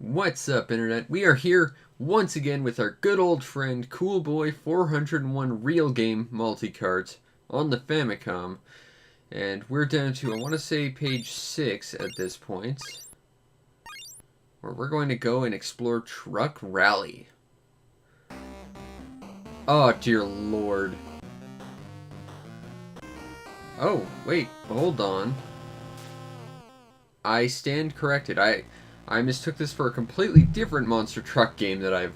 What's up, Internet? We are here once again with our good old friend CoolBoy 401 Real Game Multicards on the Famicom. And we're down to, I want to say, page 6 at this point, where we're going to go and explore Truck Rally. Oh, dear lord. Oh, wait, hold on. I stand corrected. I mistook this for a completely different monster truck game that I've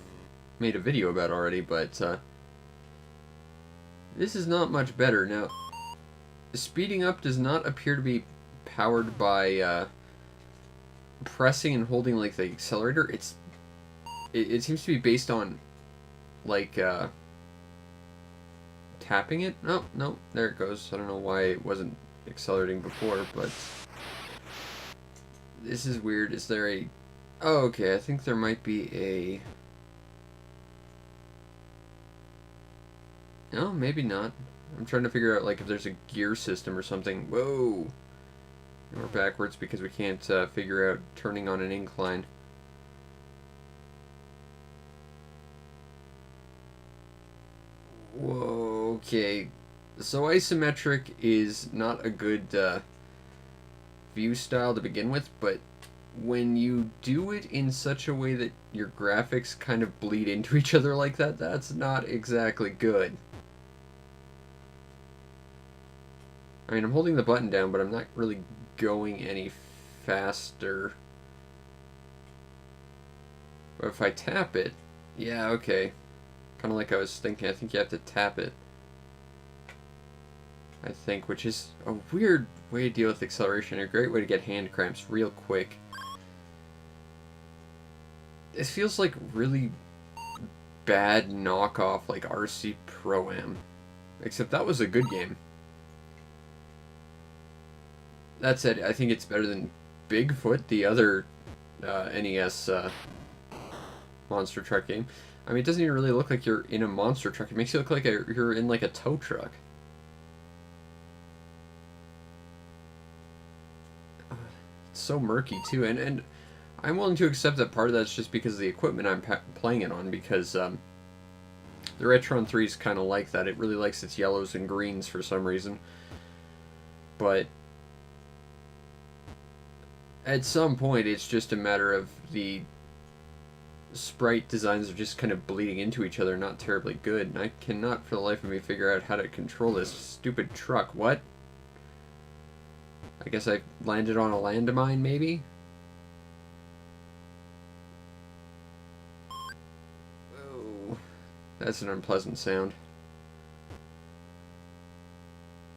made a video about already, but this is not much better. Now, speeding up does not appear to be powered by pressing and holding like the accelerator. It seems to be based on like tapping it. Oh, no, there it goes. I don't know why it wasn't accelerating before, but this is weird. Is there a... Oh, okay, I think there might be a... No, maybe not. I'm trying to figure out, like, if there's a gear system or something. Whoa! And we're backwards because we can't figure out turning on an incline. Whoa, okay. So isometric is not a good view style to begin with, but when you do it in such a way that your graphics kind of bleed into each other like that, that's not exactly good. I mean, I'm holding the button down, but I'm not really going any faster. But if I tap it, yeah, okay. Kind of like I was thinking, I think you have to tap it. I think, which is a weird way to deal with acceleration, a great way to get hand cramps real quick. It feels like really bad knockoff like RC Pro-Am. Except that was a good game. That said, I think it's better than Bigfoot, the other NES monster truck game. I mean, it doesn't even really look like you're in a monster truck. It makes you look like you're in like a tow truck. It's so murky too, and I'm willing to accept that part of that's just because of the equipment I'm playing it on, because the Retron 3 is kind of like that. It really likes its yellows and greens for some reason. But at some point, it's just a matter of the sprite designs are just kind of bleeding into each other, not terribly good, and I cannot for the life of me figure out how to control this stupid truck. What? I guess I landed on a landmine, maybe? Oh, that's an unpleasant sound.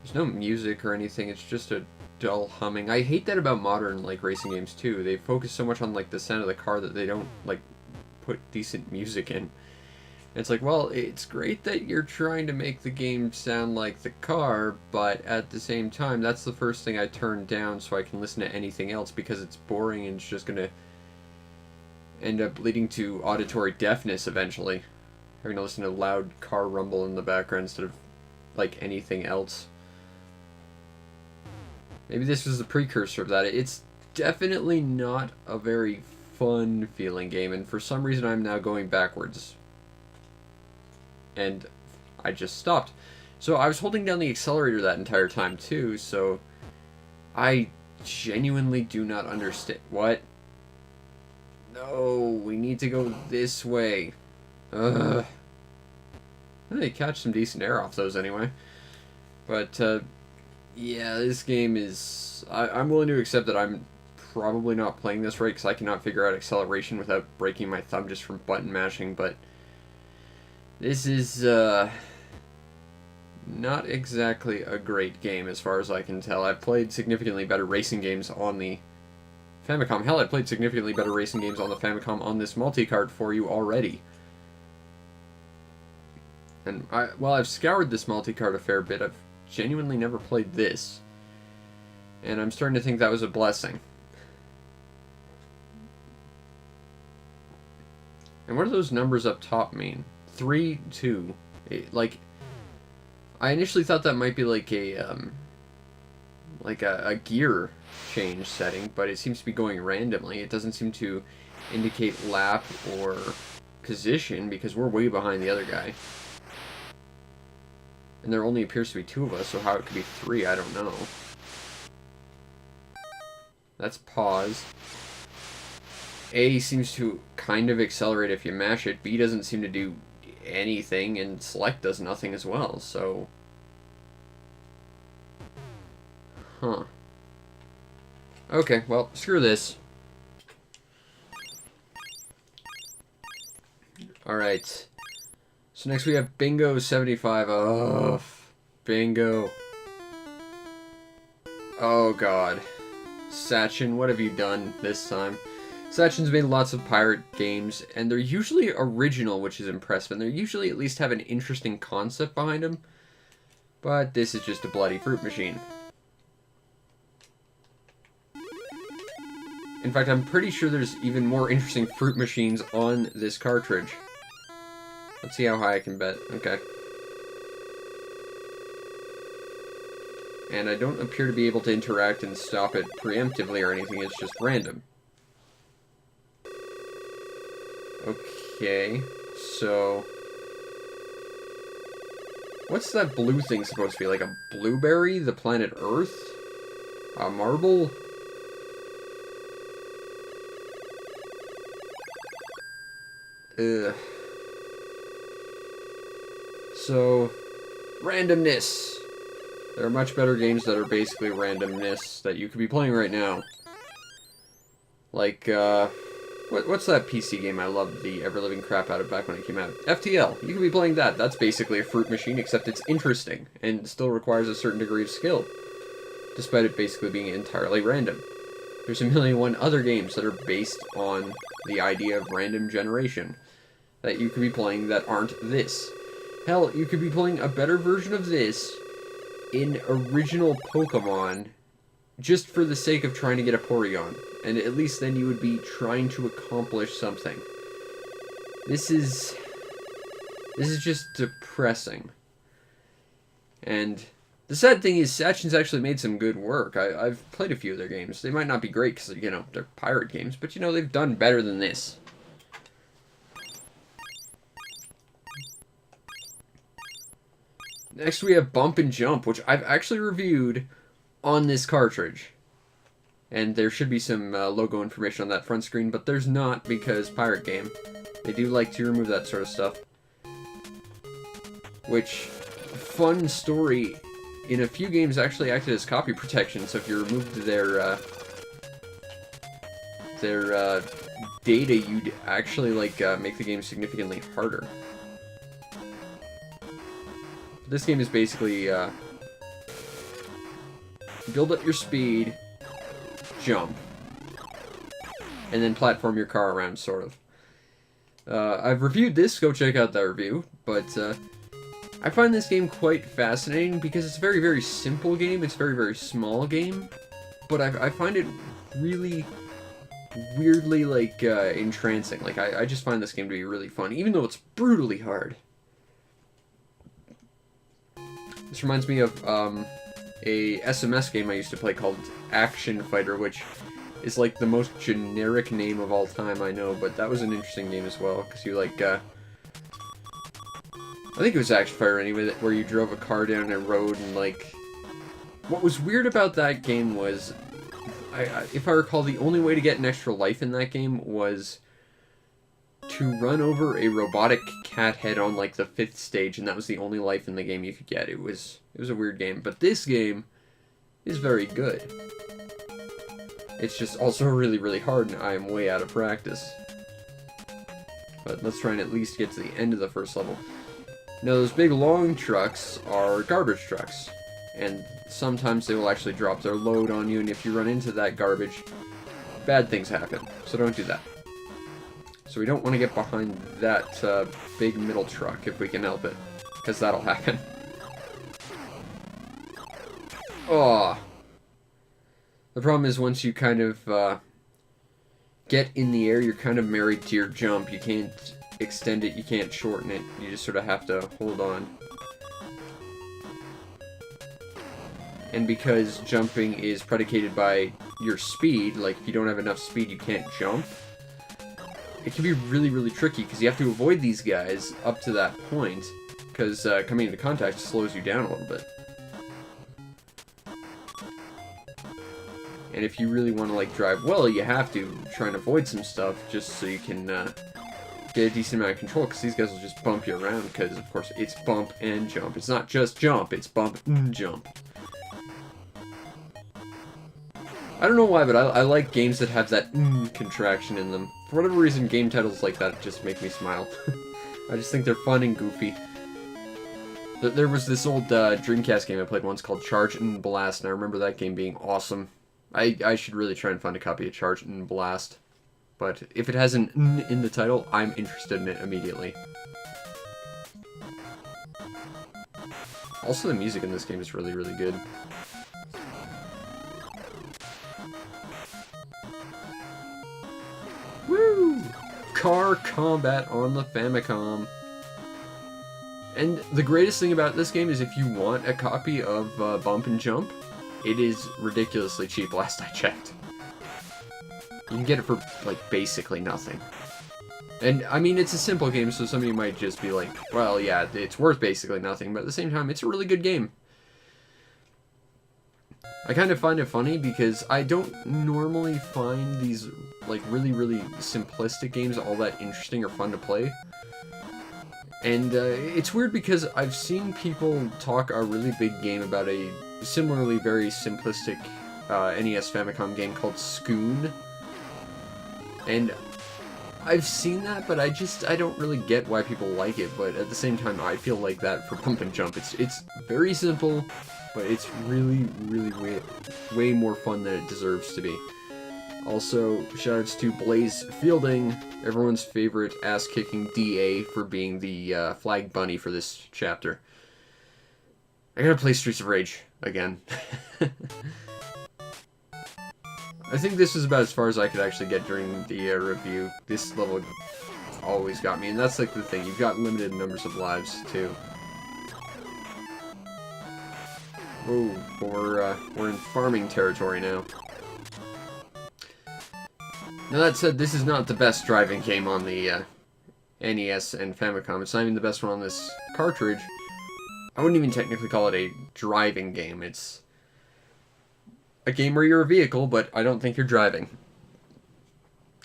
There's no music or anything, it's just a dull humming. I hate that about modern, like, racing games, too. They focus so much on, like, the sound of the car that they don't, like, put decent music in. It's like, well, it's great that you're trying to make the game sound like the car, but at the same time, that's the first thing I turn down so I can listen to anything else, because it's boring and it's just going to end up leading to auditory deafness eventually. Having to listen to loud car rumble in the background instead of, like, anything else. Maybe this was the precursor of that. It's definitely not a very fun feeling game, and for some reason I'm now going backwards. And I just stopped. So I was holding down the accelerator that entire time too, so I genuinely do not understand. What? No, we need to go this way. Ugh. They catch some decent air off those anyway. But, yeah, this game is... I'm willing to accept that I'm probably not playing this right, because I cannot figure out acceleration without breaking my thumb just from button mashing, but this is, not exactly a great game as far as I can tell. I've played significantly better racing games on the Famicom. Hell, I played significantly better racing games on the Famicom on this multi-card for you already. And while I've scoured this multi-card a fair bit, I've genuinely never played this. And I'm starting to think that was a blessing. And what do those numbers up top mean? 3, 2. Like, I initially thought that might be like a like a gear change setting, but it seems to be going randomly. It doesn't seem to indicate lap or position because we're way behind the other guy. And there only appears to be 2 of us, so how it could be 3, I don't know. That's pause. A seems to kind of accelerate if you mash it. B doesn't seem to do anything, and select does nothing as well, so... Huh. Okay, well, screw this. Alright. So next we have Bingo 75. Oh, Bingo. Oh god. Sachin, what have you done this time? Sachin's made lots of pirate games, and they're usually original, which is impressive, and they usually at least have an interesting concept behind them. But this is just a bloody fruit machine. In fact, I'm pretty sure there's even more interesting fruit machines on this cartridge. Let's see how high I can bet. Okay. And I don't appear to be able to interact and stop it preemptively or anything, it's just random. Okay, so... What's that blue thing supposed to be? Like a blueberry? The planet Earth? A marble? Ugh. So, randomness. There are much better games that are basically randomness that you could be playing right now. Like, what's that PC game I loved the ever-living crap out of back when it came out? FTL. You could be playing that. That's basically a fruit machine, except it's interesting, and still requires a certain degree of skill, despite it basically being entirely random. There's a million and one other games that are based on the idea of random generation that you could be playing that aren't this. Hell, you could be playing a better version of this in original Pokemon just for the sake of trying to get a Porygon. And at least then you would be trying to accomplish something. This is just depressing. And the sad thing is, Sachin's actually made some good work. I've played a few of their games. They might not be great because, you know, they're pirate games, but, you know, they've done better than this. Next we have Bump and Jump, which I've actually reviewed on this cartridge. And there should be some logo information on that front screen, but there's not because pirate game. They do like to remove that sort of stuff. Which, fun story, in a few games actually acted as copy protection, so if you removed their data, you'd actually, like, make the game significantly harder. This game is basically, build up your speed, jump, and then platform your car around, sort of. I've reviewed this, go check out that review, but, I find this game quite fascinating because it's a very, very simple game, it's a very, very small game, but I find it really weirdly, like, entrancing. Like, I just find this game to be really fun, even though it's brutally hard. This reminds me of, a SMS game I used to play called Action Fighter, which is like the most generic name of all time, I know, but that was an interesting game as well, because you, like, I think it was Action Fighter anyway, where you drove a car down a road and, like, what was weird about that game was, if I recall, the only way to get an extra life in that game was to run over a robotic cat head on, like, the 5th stage, and that was the only life in the game you could get. It was a weird game, but this game is very good. It's just also really, really hard, and I am way out of practice. But let's try and at least get to the end of the first level. Now, those big long trucks are garbage trucks, and sometimes they will actually drop their load on you, and if you run into that garbage, bad things happen, so don't do that. So we don't want to get behind that big middle truck if we can help it, because that'll happen. Oh. The problem is once you kind of get in the air, you're kind of married to your jump. You can't extend it, you can't shorten it. You just sort of have to hold on. and because jumping is predicated by your speed, like if you don't have enough speed you can't jump, it can be really, really tricky because you have to avoid these guys up to that point, because coming into contact slows you down a little bit. And if you really want to like drive well, you have to try and avoid some stuff just so you can get a decent amount of control, because these guys will just bump you around, because of course it's bump and jump. It's not just jump, it's bump and jump. I don't know why, but I like games that have that contraction in them. For whatever reason, game titles like that just make me smile. I just think they're fun and goofy. There was this old Dreamcast game I played once called Charge and Blast, and I remember that game being awesome. I should really try and find a copy of Charge and Blast. But if it has an N in the title, I'm interested in it immediately. Also, the music in this game is really, really good. Woo! Car combat on the Famicom. And the greatest thing about this game is if you want a copy of Bump and Jump, it is ridiculously cheap last I checked. You can get it for, like, basically nothing. And, I mean, it's a simple game, so some of you might just be like, well, yeah, it's worth basically nothing, but at the same time, it's a really good game. I kind of find it funny because I don't normally find these, like, really, really simplistic games all that interesting or fun to play. And it's weird because I've seen people talk a really big game about a similarly very simplistic NES Famicom game called Scoon. And I've seen that, but I don't really get why people like it, but at the same time, I feel like that for Bump and Jump. It's very simple, but it's really, really way more fun than it deserves to be. Also, shoutouts to Blaze Fielding, everyone's favorite ass-kicking DA, for being the flag bunny for this chapter. I gotta play Streets of Rage again. I think this is about as far as I could actually get during the review. This level always got me, and that's like the thing. You've got limited numbers of lives, too. Whoa, we're in farming territory now. Now that said, this is not the best driving game on the NES and Famicom. It's not even the best one on this cartridge. I wouldn't even technically call it a driving game. It's a game where you're a vehicle, but I don't think you're driving.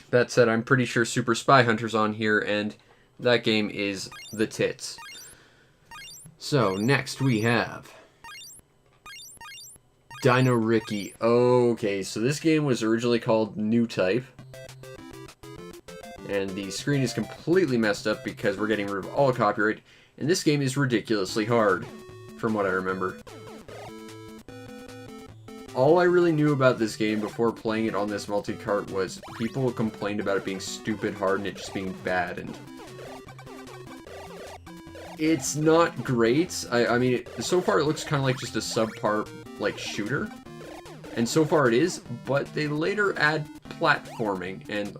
That said, I'm pretty sure Super Spy Hunter's on here, and that game is the tits. So, next we have Dino Riki. Okay, so this game was originally called New Type. And the screen is completely messed up because we're getting rid of all copyright. And this game is ridiculously hard, from what I remember. All I really knew about this game before playing it on this multi-cart was people complained about it being stupid hard and it just being bad, and it's not great. I mean, so far it looks kind of like just a subpar, like, shooter, and so far it is, but they later add platforming, and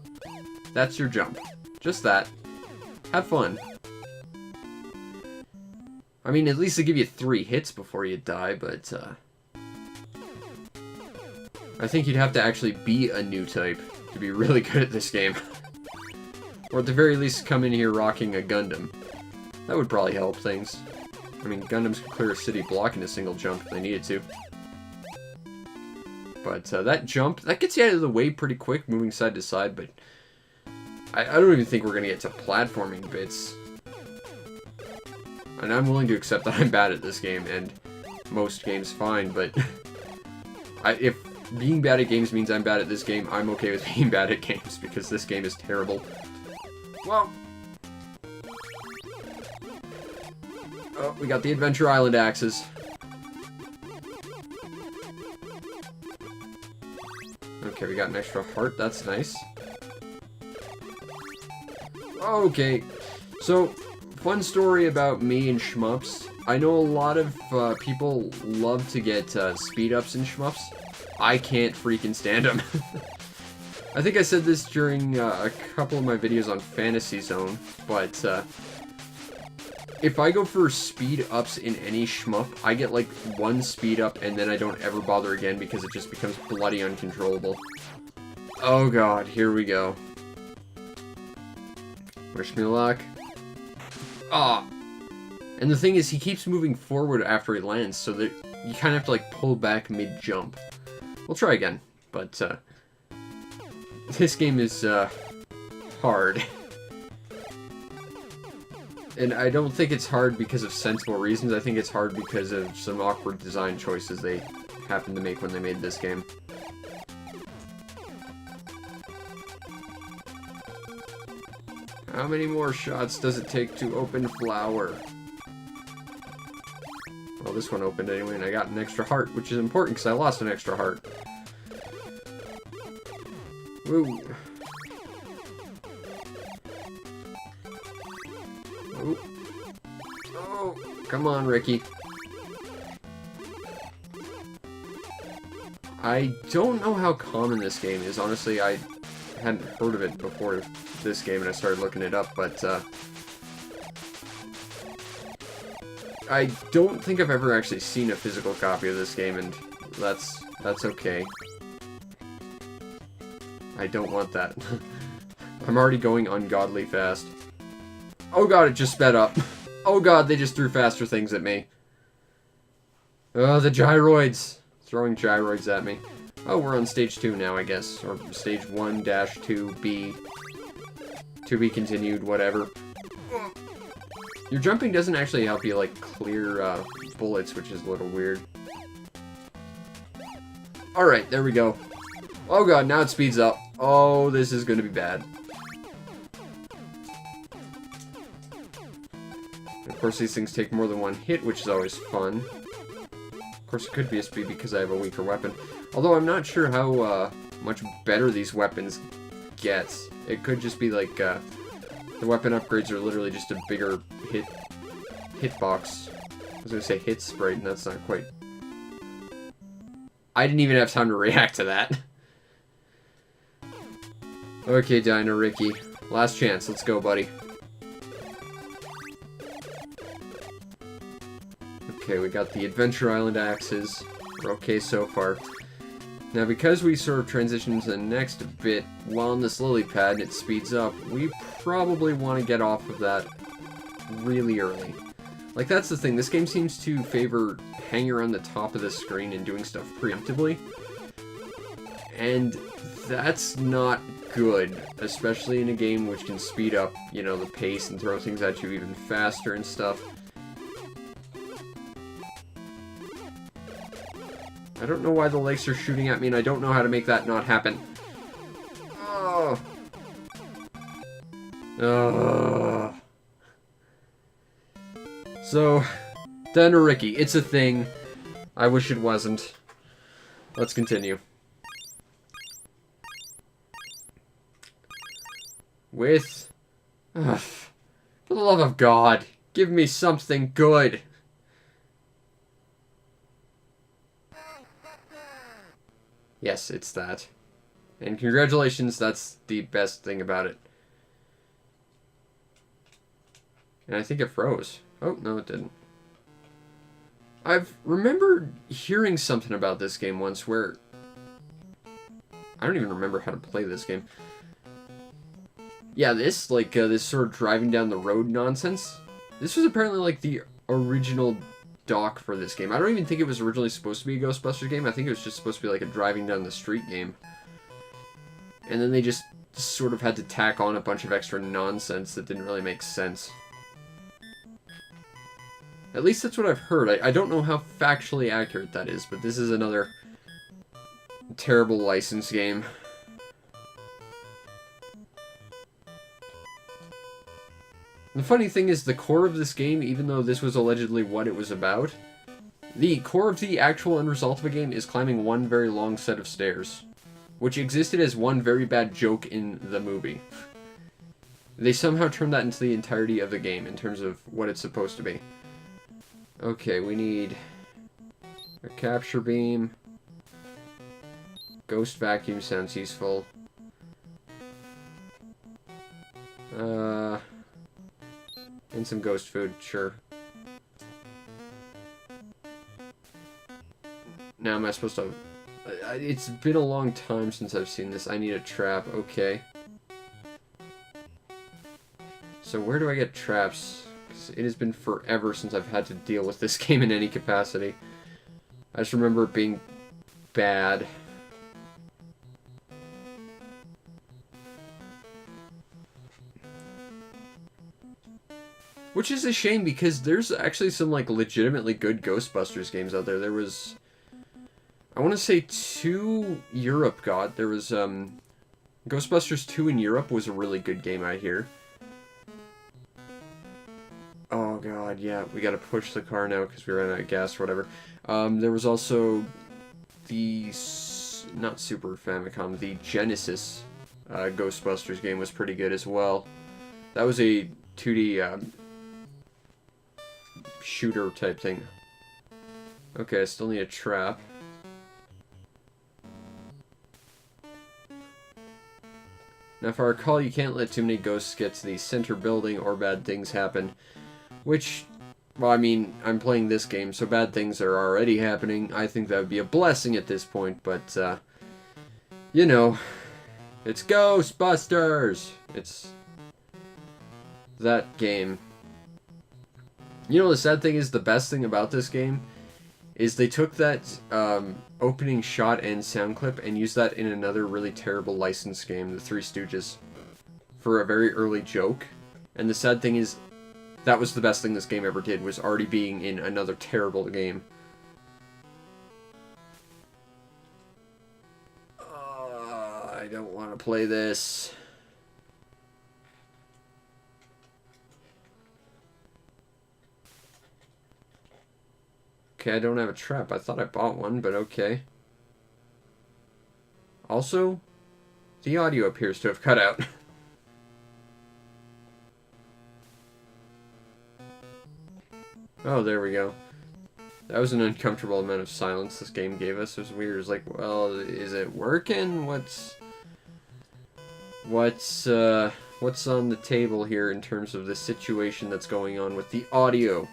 that's your jump. Just that. Have fun. I mean, at least they give you 3 hits before you die, but, I think you'd have to actually be a new type to be really good at this game. Or at the very least come in here rocking a Gundam. That would probably help things. I mean, Gundams could clear a city block in a single jump if they needed to. But that jump, that gets you out of the way pretty quick, moving side to side, but I don't even think we're going to get to platforming bits. And I'm willing to accept that I'm bad at this game, and most games fine, but if being bad at games means I'm bad at this game, I'm okay with being bad at games, because this game is terrible. Whoa! Oh, we got the Adventure Island axes. Okay, we got an extra heart, that's nice. Okay, so, fun story about me and shmups. I know a lot of people love to get speed-ups in shmups. I can't freaking stand them. I think I said this during a couple of my videos on Fantasy Zone, but if I go for speed ups in any shmup, I get like one speed up and then I don't ever bother again because it just becomes bloody uncontrollable. Oh god, here we go. Wish me luck. Ah! And the thing is, he keeps moving forward after he lands, so that you kind of have to like pull back mid-jump. We'll try again, but this game is hard. And I don't think it's hard because of sensible reasons. I think it's hard because of some awkward design choices they happened to make when they made this game. How many more shots does it take to open flower? Well, this one opened anyway, and I got an extra heart, which is important because I lost an extra heart. Woo. Oh. Oh, come on, Ricky. I don't know how common this game is. Honestly, I hadn't heard of it before this game, and I started looking it up, but I don't think I've ever actually seen a physical copy of this game, and that's okay. I don't want that. I'm already going ungodly fast. Oh god, it just sped up. Oh god, they just threw faster things at me. Oh, the gyroids. Throwing gyroids at me. Oh, we're on stage 2 now, I guess. Or stage 1-2B. To be continued, whatever. Your jumping doesn't actually help you, like, clear bullets, which is a little weird. Alright, there we go. Oh god, now it speeds up. Oh, this is gonna be bad. Of course, these things take more than one hit, which is always fun. Of course, it could be a speed because I have a weaker weapon. Although, I'm not sure how much better these weapons get. It could just be like, the weapon upgrades are literally just a bigger hitbox. I was gonna say hit sprite, and that's not quite... I didn't even have time to react to that. Okay, Dino Riki. Last chance. Let's go, buddy. Okay, we got the Adventure Island axes. We're okay so far. Now, because we sort of transition into the next bit while on this lily pad and it speeds up, we probably want to get off of that really early. Like, that's the thing. This game seems to favor hanging around the top of the screen and doing stuff preemptively. And that's not good, especially in a game which can speed up, you know, the pace and throw things at you even faster and stuff. I don't know why the legs are shooting at me, and I don't know how to make that not happen. Oh. So, Dino Riki, it's a thing. I wish it wasn't. Let's continue. With... Ugh, for the love of God, give me something good. Yes, it's that. And congratulations, that's the best thing about it. And I think it froze. Oh, no it didn't. I've remembered hearing something about this game once where... I don't even remember how to play this game. Yeah, this, like, this sort of driving down the road nonsense. This was apparently, like, the original dock for this game. I don't even think it was originally supposed to be a Ghostbusters game. I think it was just supposed to be, like, a driving down the street game. And then they just sort of had to tack on a bunch of extra nonsense that didn't really make sense. At least that's what I've heard. I don't know how factually accurate that is, but this is another terrible license game. The funny thing is, the core of this game, even though this was allegedly what it was about, the core of the actual end result of a game is climbing one very long set of stairs, which existed as one very bad joke in the movie. They somehow turned that into the entirety of the game in terms of what it's supposed to be. Okay, we need a capture beam. Ghost vacuum sounds useful. And some ghost food, sure. Now am I supposed to... It's been a long time since I've seen this. I need a trap, okay. So where do I get traps? Because it has been forever since I've had to deal with this game in any capacity. I just remember it being bad. Which is a shame, because there's actually some, like, legitimately good Ghostbusters games out there. There was... I want to say 2 Europe got. There was, Ghostbusters 2 in Europe was a really good game, I hear. Oh god, yeah, we gotta push the car now because we ran out of gas or whatever. There was also the... not Super Famicom, the Genesis Ghostbusters game was pretty good as well. That was a 2D, shooter type thing. Okay, I still need a trap. Now, if I recall, you can't let too many ghosts get to the center building or bad things happen. Which, well, I mean, I'm playing this game, so bad things are already happening. I think that would be a blessing at this point, but, you know, it's Ghostbusters! It's that game. You know, the sad thing is, the best thing about this game is they took that opening shot and sound clip and used that in another really terrible licensed game, The Three Stooges, for a very early joke. And the sad thing is, that was the best thing this game ever did, was already being in another terrible game. I don't want to play this. Okay, I don't have a trap. I thought I bought one, but okay. Also, the audio appears to have cut out. Oh, there we go. That was an uncomfortable amount of silence this game gave us. It was weird. It was like, well, is it working? What's on the table here in terms of the situation that's going on with the audio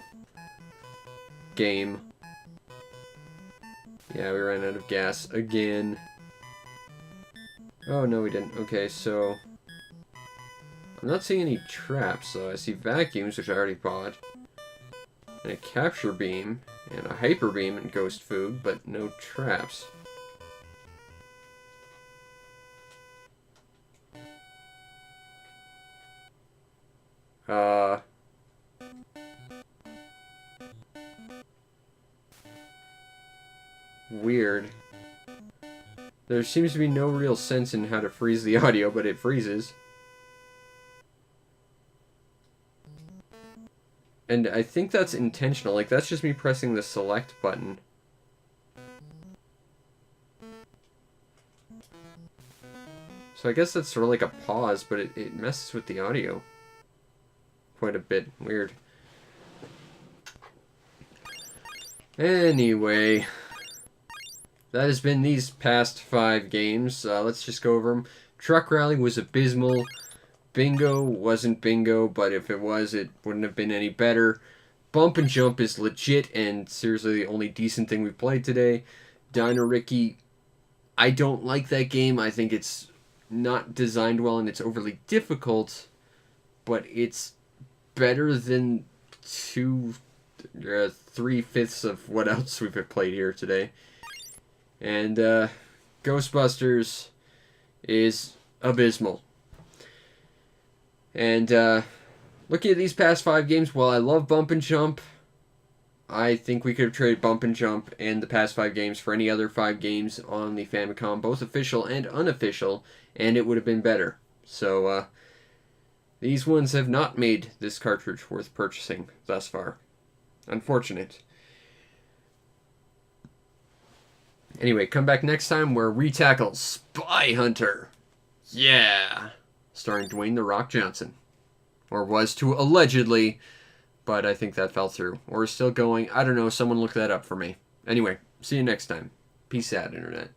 game? Yeah, we ran out of gas again. Oh, no, we didn't. Okay, so... I'm not seeing any traps, though. I see vacuums, which I already bought. And a capture beam, and a hyper beam and ghost food, but no traps. Weird. There seems to be no real sense in how to freeze the audio, but it freezes. And I think that's intentional. Like, that's just me pressing the select button. So I guess that's sort of like a pause, but it messes with the audio quite a bit. Weird. Anyway, that has been these past 5 games. Let's just go over them. Truck Rally was abysmal. Bingo wasn't bingo, but if it was, it wouldn't have been any better. Bump and Jump is legit and seriously the only decent thing we've played today. Dino Riki, I don't like that game. I think it's not designed well and it's overly difficult, but it's better than 3/5 of what else we've played here today. And Ghostbusters is abysmal. And looking at these past 5 games, while I love Bump and Jump, I think we could have traded Bump and Jump and the past 5 games for any other 5 games on the Famicom, both official and unofficial, and it would have been better. So, these ones have not made this cartridge worth purchasing thus far. Unfortunate. Anyway, come back next time where we tackle Spy Hunter. Yeah! Starring Dwayne "The Rock" Johnson. Or was to allegedly, but I think that fell through. Or is still going. I don't know, someone look that up for me. Anyway, see you next time. Peace out, Internet.